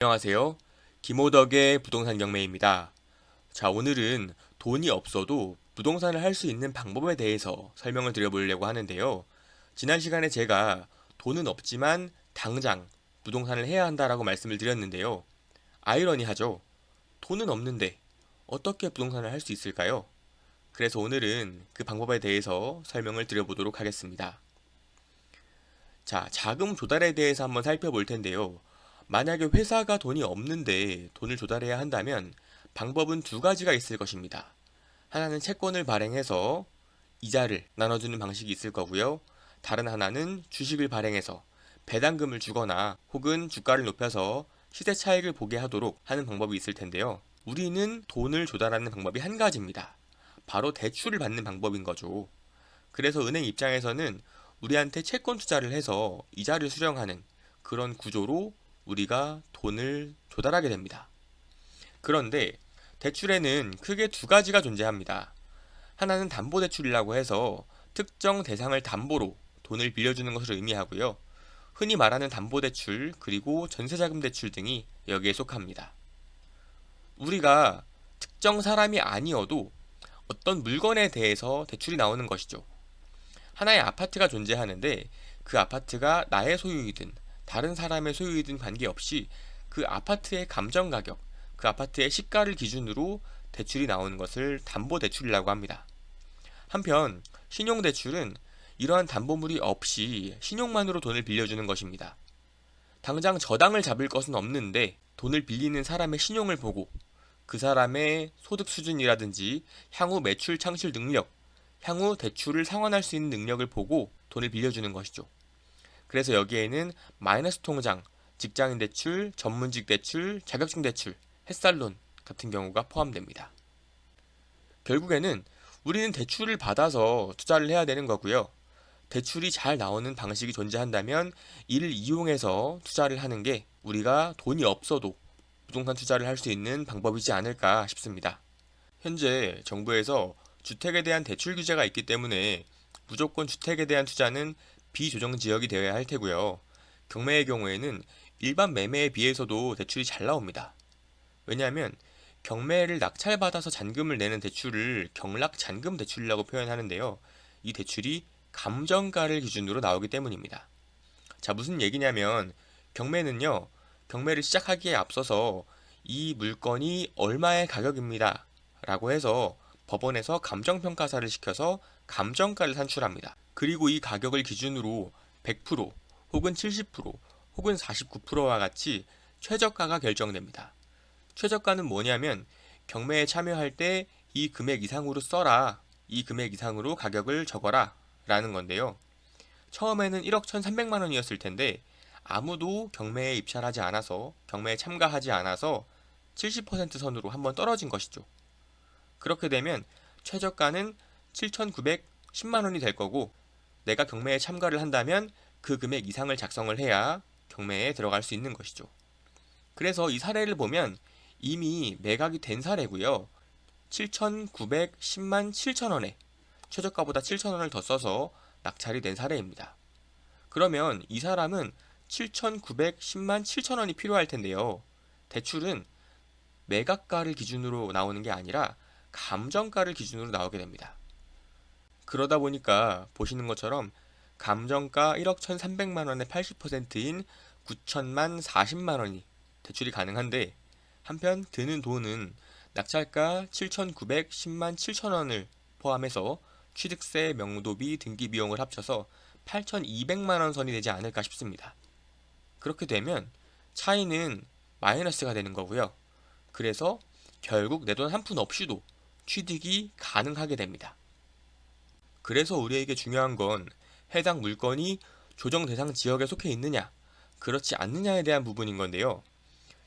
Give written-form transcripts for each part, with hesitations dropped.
안녕하세요. 김호덕의 부동산 경매입니다. 자, 오늘은 돈이 없어도 부동산을 할 수 있는 방법에 대해서 설명을 드려보려고 하는데요. 지난 시간에 제가 돈은 없지만 당장 부동산을 해야 한다라고 말씀을 드렸는데요. 아이러니하죠? 돈은 없는데 어떻게 부동산을 할 수 있을까요? 그래서 오늘은 그 방법에 대해서 설명을 드려보도록 하겠습니다. 자, 자금 조달에 대해서 한번 살펴볼 텐데요. 만약에 회사가 돈이 없는데 돈을 조달해야 한다면 방법은 두 가지가 있을 것입니다. 하나는 채권을 발행해서 이자를 나눠주는 방식이 있을 거고요. 다른 하나는 주식을 발행해서 배당금을 주거나 혹은 주가를 높여서 시세 차익을 보게 하도록 하는 방법이 있을 텐데요. 우리는 돈을 조달하는 방법이 한 가지입니다. 바로 대출을 받는 방법인 거죠. 그래서 은행 입장에서는 우리한테 채권 투자를 해서 이자를 수령하는 그런 구조로 우리가 돈을 조달하게 됩니다. 그런데 대출에는 크게 두 가지가 존재합니다. 하나는 담보대출이라고 해서 특정 대상을 담보로 돈을 빌려주는 것을 의미하고요. 흔히 말하는 담보대출 그리고 전세자금대출 등이 여기에 속합니다. 우리가 특정 사람이 아니어도 어떤 물건에 대해서 대출이 나오는 것이죠. 하나의 아파트가 존재하는데 그 아파트가 나의 소유이든 다른 사람의 소유이든 관계없이 그 아파트의 감정가격, 그 아파트의 시가를 기준으로 대출이 나오는 것을 담보대출이라고 합니다. 한편 신용대출은 이러한 담보물이 없이 신용만으로 돈을 빌려주는 것입니다. 당장 저당을 잡을 것은 없는데 돈을 빌리는 사람의 신용을 보고 그 사람의 소득 수준이라든지 향후 매출 창출 능력, 향후 대출을 상환할 수 있는 능력을 보고 돈을 빌려주는 것이죠. 그래서 여기에는 마이너스 통장, 직장인 대출, 전문직 대출, 자격증 대출, 햇살론 같은 경우가 포함됩니다. 결국에는 우리는 대출을 받아서 투자를 해야 되는 거고요. 대출이 잘 나오는 방식이 존재한다면 이를 이용해서 투자를 하는 게 우리가 돈이 없어도 부동산 투자를 할 수 있는 방법이지 않을까 싶습니다. 현재 정부에서 주택에 대한 대출 규제가 있기 때문에 무조건 주택에 대한 투자는 비조정 지역이 되어야 할 테고요. 경매의 경우에는 일반 매매에 비해서도 대출이 잘 나옵니다. 왜냐하면 경매를 낙찰받아서 잔금을 내는 대출을 경락잔금 대출이라고 표현하는데요. 이 대출이 감정가를 기준으로 나오기 때문입니다. 자, 무슨 얘기냐면 경매는요. 경매를 시작하기에 앞서서 이 물건이 얼마의 가격입니다. 라고 해서 법원에서 감정평가사를 시켜서 감정가를 산출합니다. 그리고 이 가격을 기준으로 100% 혹은 70% 혹은 49%와 같이 최저가가 결정됩니다. 최저가는 뭐냐면 경매에 참여할 때 이 금액 이상으로 써라, 이 금액 이상으로 가격을 적어라 라는 건데요. 처음에는 1억 1,300만 원이었을 텐데 아무도 경매에 입찰하지 않아서 경매에 참가하지 않아서 70% 선으로 한번 떨어진 것이죠. 그렇게 되면 최저가는 7,910만 원이 될 거고 내가 경매에 참가를 한다면 그 금액 이상을 작성을 해야 경매에 들어갈 수 있는 것이죠. 그래서 이 사례를 보면 이미 매각이 된 사례고요. 7,910만 7천 원에 최저가보다 7천 원을 더 써서 낙찰이 된 사례입니다. 그러면 이 사람은 7,910만 7천 원이 필요할 텐데요. 대출은 매각가를 기준으로 나오는 게 아니라 감정가를 기준으로 나오게 됩니다. 그러다 보니까 보시는 것처럼 감정가 1억 1,300만 원의 80%인 9천만 40만 원이 대출이 가능한데 한편 드는 돈은 낙찰가 7,910만 7천 원을 포함해서 취득세, 명도비, 등기 비용을 합쳐서 8,200만 원 선이 되지 않을까 싶습니다. 그렇게 되면 차이는 마이너스가 되는 거고요. 그래서 결국 내 돈 한 푼 없이도 취득이 가능하게 됩니다. 그래서 우리에게 중요한 건 해당 물건이 조정 대상 지역에 속해 있느냐, 그렇지 않느냐에 대한 부분인 건데요.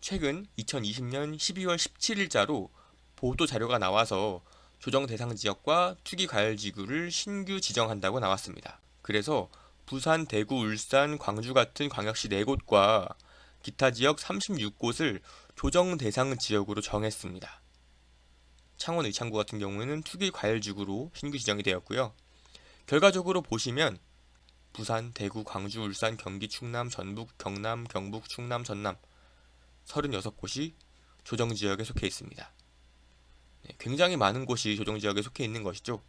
최근 2020년 12월 17일자로 보도 자료가 나와서 조정 대상 지역과 투기 과열 지구를 신규 지정한다고 나왔습니다. 그래서 부산, 대구, 울산, 광주 같은 광역시 4곳과 기타 지역 36곳을 조정 대상 지역으로 정했습니다. 창원 의창구 같은 경우에는 투기 과열 지구로 신규 지정이 되었고요. 결과적으로 보시면 부산, 대구, 광주, 울산, 경기, 충남, 전북, 경남, 경북, 충남, 전남 36곳이 조정지역에 속해 있습니다. 굉장히 많은 곳이 조정지역에 속해 있는 것이죠.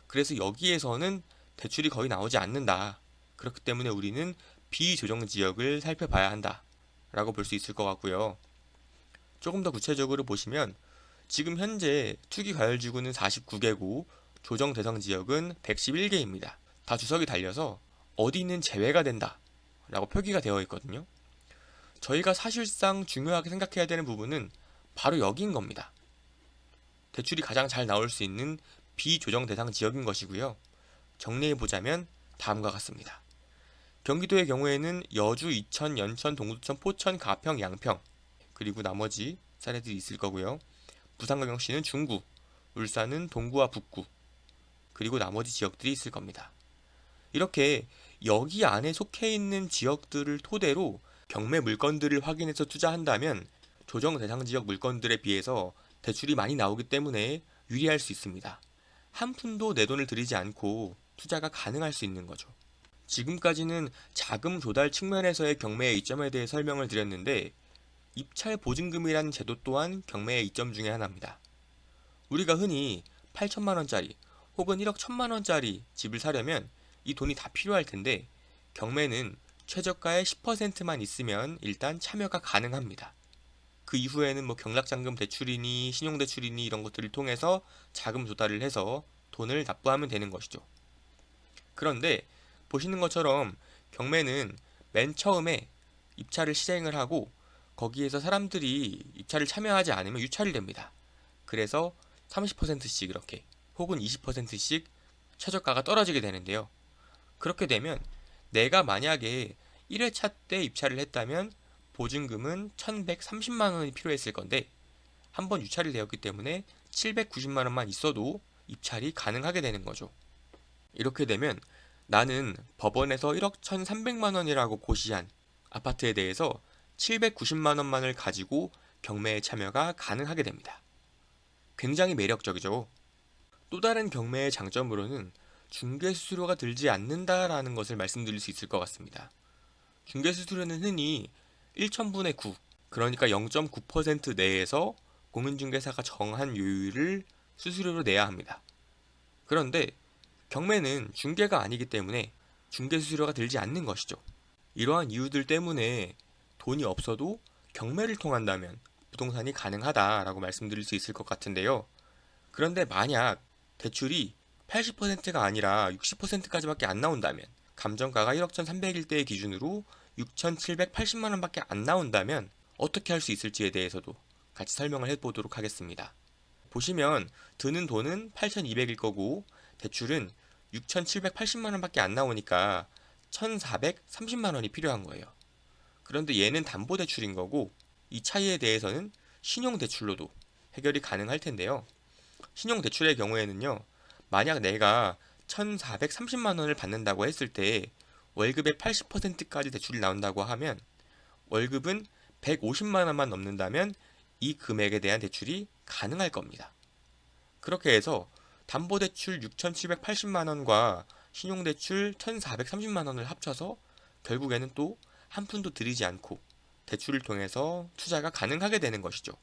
그래서 여기에서는 대출이 거의 나오지 않는다. 그렇기 때문에 우리는 비조정지역을 살펴봐야 한다 라고 볼 수 있을 것 같고요. 조금 더 구체적으로 보시면 지금 현재 투기과열지구는 49개고 조정 대상 지역은 111개입니다. 다 주석이 달려서 어디는 제외가 된다 라고 표기가 되어 있거든요. 저희가 사실상 중요하게 생각해야 되는 부분은 바로 여기인 겁니다. 대출이 가장 잘 나올 수 있는 비조정 대상 지역인 것이고요. 정리해보자면 다음과 같습니다. 경기도의 경우에는 여주, 이천, 연천, 동두천, 포천, 가평, 양평, 그리고 나머지 사례들이 있을 거고요. 부산광역시는 중구, 울산은 동구와 북구, 그리고 나머지 지역들이 있을 겁니다. 이렇게 여기 안에 속해 있는 지역들을 토대로 경매 물건들을 확인해서 투자한다면 조정 대상 지역 물건들에 비해서 대출이 많이 나오기 때문에 유리할 수 있습니다. 한 푼도 내 돈을 들이지 않고 투자가 가능할 수 있는 거죠. 지금까지는 자금 조달 측면에서의 경매의 이점에 대해 설명을 드렸는데 입찰 보증금이라는 제도 또한 경매의 이점 중에 하나입니다. 우리가 흔히 8천만 원짜리 혹은 1억 1천만 원짜리 집을 사려면 이 돈이 다 필요할 텐데 경매는 최저가의 10%만 있으면 일단 참여가 가능합니다. 그 이후에는 경락잔금 대출이니 신용대출이니 이런 것들을 통해서 자금 조달을 해서 돈을 납부하면 되는 것이죠. 그런데 보시는 것처럼 경매는 맨 처음에 입찰을 시행을 하고 거기에서 사람들이 입찰을 참여하지 않으면 유찰이 됩니다. 그래서 30%씩 이렇게 혹은 20%씩 최저가가 떨어지게 되는데요. 그렇게 되면 내가 만약에 1회차 때 입찰을 했다면 보증금은 1130만 원이 필요했을 건데 한번 유찰이 되었기 때문에 790만 원만 있어도 입찰이 가능하게 되는 거죠. 이렇게 되면 나는 법원에서 1억 1300만 원이라고 고시한 아파트에 대해서 790만 원만을 가지고 경매에 참여가 가능하게 됩니다. 굉장히 매력적이죠. 또 다른 경매의 장점으로는 중개수수료가 들지 않는다라는 것을 말씀드릴 수 있을 것 같습니다. 중개수수료는 흔히 1천분의 9, 그러니까 0.9% 내에서 공인중개사가 정한 요율을 수수료로 내야 합니다. 그런데 경매는 중개가 아니기 때문에 중개수수료가 들지 않는 것이죠. 이러한 이유들 때문에 돈이 없어도 경매를 통한다면 부동산이 가능하다라고 말씀드릴 수 있을 것 같은데요. 그런데 만약 대출이 80%가 아니라 60%까지밖에 안 나온다면, 감정가가 1억 1,300일 때의 기준으로 6,780만 원밖에 안 나온다면 어떻게 할 수 있을지에 대해서도 같이 설명을 해보도록 하겠습니다. 보시면 드는 돈은 8,200일 거고 대출은 6,780만 원밖에 안 나오니까 1,430만 원이 필요한 거예요. 그런데 얘는 담보대출인 거고 이 차이에 대해서는 신용대출로도 해결이 가능할 텐데요. 신용대출의 경우에는요, 만약 내가 1,430만 원을 받는다고 했을 때 월급의 80%까지 대출이 나온다고 하면 월급은 150만 원만 넘는다면 이 금액에 대한 대출이 가능할 겁니다. 그렇게 해서 담보대출 6,780만 원과 신용대출 1,430만 원을 합쳐서 결국에는 또 한 푼도 들이지 않고 대출을 통해서 투자가 가능하게 되는 것이죠.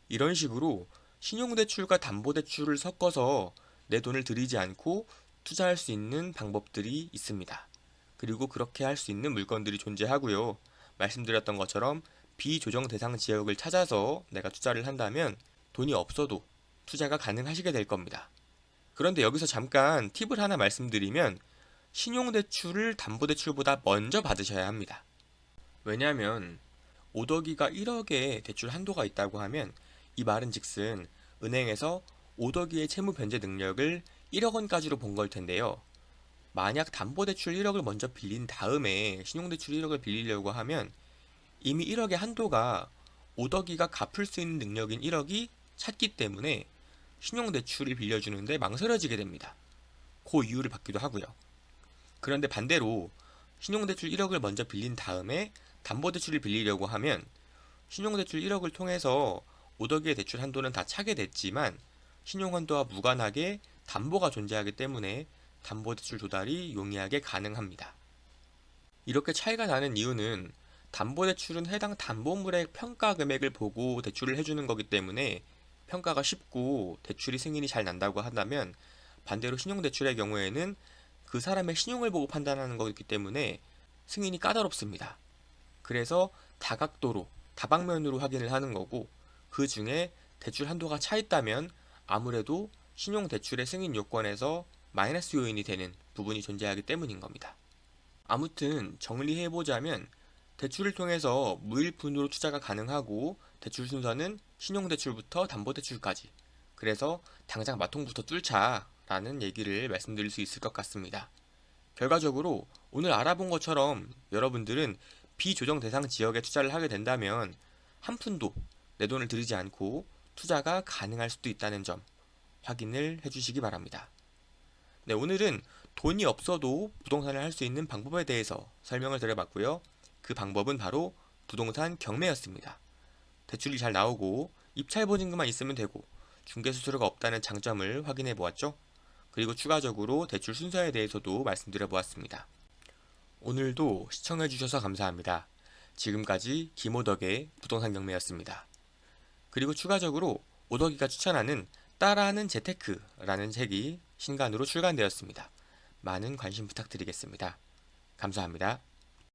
이런 식으로 신용대출과 담보대출을 섞어서 내 돈을 들이지 않고 투자할 수 있는 방법들이 있습니다. 그리고 그렇게 할 수 있는 물건들이 존재하고요. 말씀드렸던 것처럼 비조정 대상 지역을 찾아서 내가 투자를 한다면 돈이 없어도 투자가 가능하시게 될 겁니다. 그런데 여기서 잠깐 팁을 하나 말씀드리면 신용대출을 담보대출보다 먼저 받으셔야 합니다. 왜냐하면 오더기가 1억의 대출 한도가 있다고 하면 이 말은 즉슨 은행에서 오더기의 채무 변제 능력을 1억 원까지로 본 걸 텐데요. 만약 담보대출 1억을 먼저 빌린 다음에 신용대출 1억을 빌리려고 하면 이미 1억의 한도가 오더기가 갚을 수 있는 능력인 1억이 찼기 때문에 신용대출을 빌려주는데 망설여지게 됩니다. 그 이유를 받기도 하고요. 그런데 반대로 신용대출 1억을 먼저 빌린 다음에 담보대출을 빌리려고 하면 신용대출 1억을 통해서 오더기의 대출 한도는 다 차게 됐지만 신용한도와 무관하게 담보가 존재하기 때문에 담보대출 조달이 용이하게 가능합니다. 이렇게 차이가 나는 이유는 담보대출은 해당 담보물의 평가 금액을 보고 대출을 해주는 거기 때문에 평가가 쉽고 대출이 승인이 잘 난다고 한다면, 반대로 신용대출의 경우에는 그 사람의 신용을 보고 판단하는 거기 때문에 승인이 까다롭습니다. 그래서 다각도로, 다방면으로 확인을 하는 거고, 그 중에 대출 한도가 차 있다면 아무래도 신용대출의 승인 요건에서 마이너스 요인이 되는 부분이 존재하기 때문인 겁니다. 아무튼 정리해보자면, 대출을 통해서 무일푼으로 투자가 가능하고, 대출 순서는 신용대출부터 담보대출까지. 그래서 당장 마통부터 뚫자라는 얘기를 말씀드릴 수 있을 것 같습니다. 결과적으로 오늘 알아본 것처럼 여러분들은 비조정 대상 지역에 투자를 하게 된다면 한 푼도 내 돈을 들이지 않고 투자가 가능할 수도 있다는 점 확인을 해주시기 바랍니다. 네, 오늘은 돈이 없어도 부동산을 할 수 있는 방법에 대해서 설명을 드려봤고요. 그 방법은 바로 부동산 경매였습니다. 대출이 잘 나오고 입찰 보증금만 있으면 되고 중개수수료가 없다는 장점을 확인해 보았죠. 그리고 추가적으로 대출 순서에 대해서도 말씀드려 보았습니다. 오늘도 시청해 주셔서 감사합니다. 지금까지 김오덕의 부동산 경매였습니다. 그리고 추가적으로 오덕이가 추천하는 따라하는 재테크라는 책이 신간으로 출간되었습니다. 많은 관심 부탁드리겠습니다. 감사합니다.